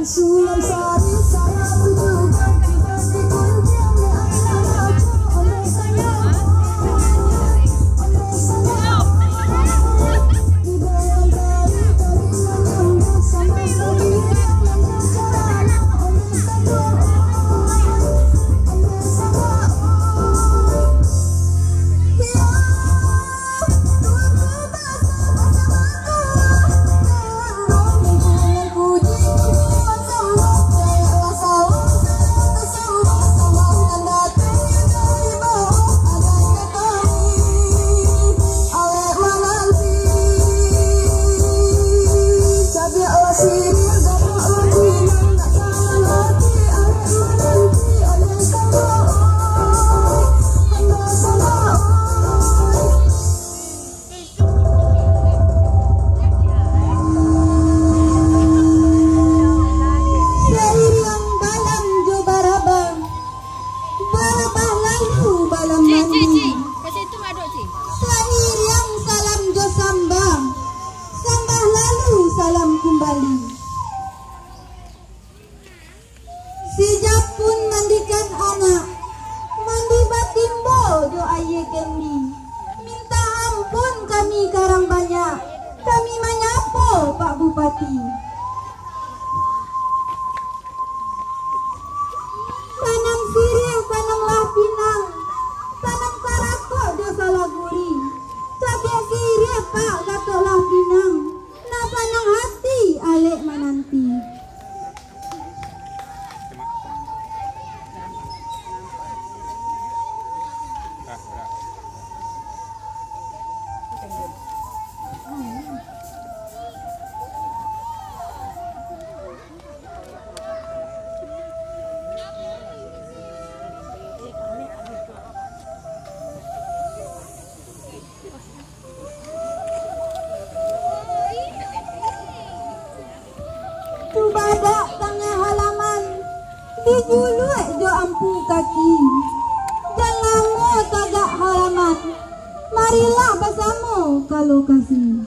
Sulam sari saya juga tidak dikunjung oleh saya. Di dalam dari menyambut sama sabi yang berjalan oleh saya. Sijak pun mandikan anak, mandi batimbo do aye kami. Minta ampun kami karang banyak, kami menyapo Pak Bupati. Tanam sirih, tanamlah pinang, tanam karakok do salaguri. Cabai sirih Pak gatoklah pinang, nak panang hati alek menanti. Tu badak tengah halaman, diguluh jo ampu kaki. Jangan mau tagak halaman, marilah bersama kalau kasih.